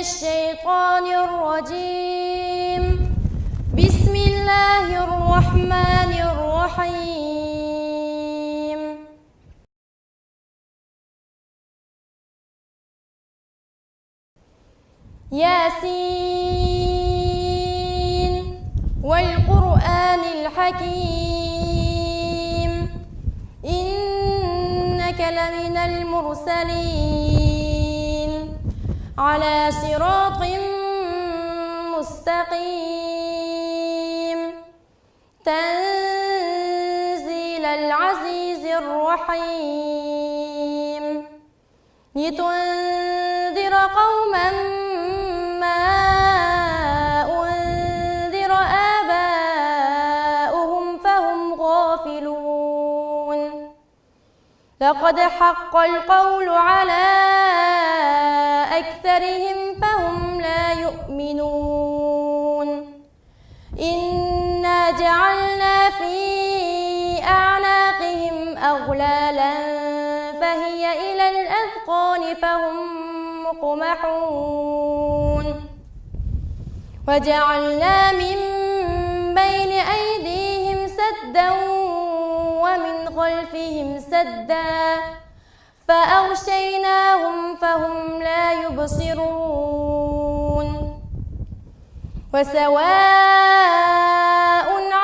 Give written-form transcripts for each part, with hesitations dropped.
الشيطان الرجيم. بسم الله الرحمن الرحيم. ياسين والقرآن الحكيم إنك لمن المرسلين على صراط مستقيم تنزيل العزيز الرحيم لتنذر قوما ما أنذر آباؤهم فهم غافلون. لقد حق القول على أكثرهم فهم لا يؤمنون. إنا جعلنا في أعناقهم أغلالا فهي إلى الأذقان فهم مقمحون. وجعلنا من بين أيديهم سدا ومن خلفهم سدا فأغشيناهم فهم لا يبصرون. وسواء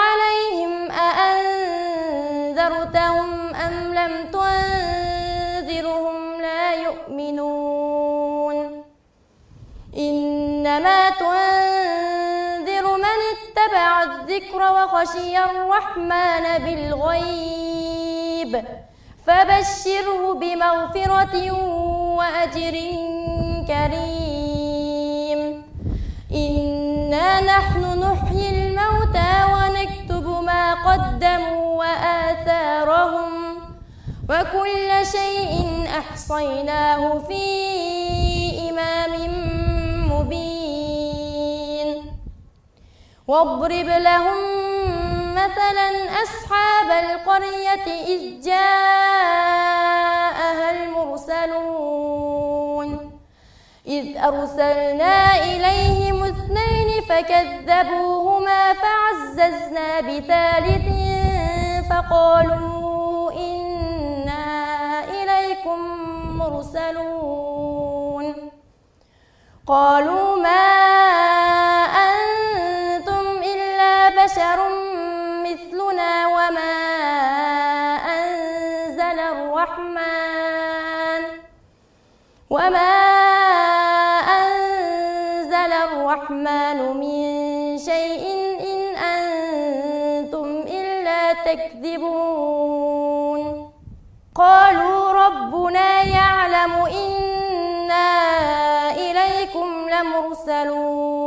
عليهم أأنذرتهم أم لم تنذرهم لا يؤمنون. إنما تنذر من اتبع الذكر وخشي الرحمن بالغيب فبشره بمغفرة وأجر كريم. إنا نحن نحيي الموتى ونكتب ما قدموا وآثارهم وكل شيء أحصيناه في إمام مبين. واضرب لهم مثلا أصحاب القرية إذ جاءها المرسلون إذ أرسلنا إليهم اثنين فكذبوهما فعززنا بثالث فقالوا إنا إليكم مرسلون. قالوا ما أنتم إلا بشر مثلنا وما أنزل الرحمن من شيء إن أنتم إلا تكذبون. قالوا ربنا يعلم إنا إليكم لمرسلون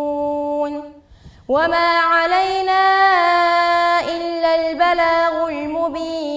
وما علينا إلا البلاغ المبين.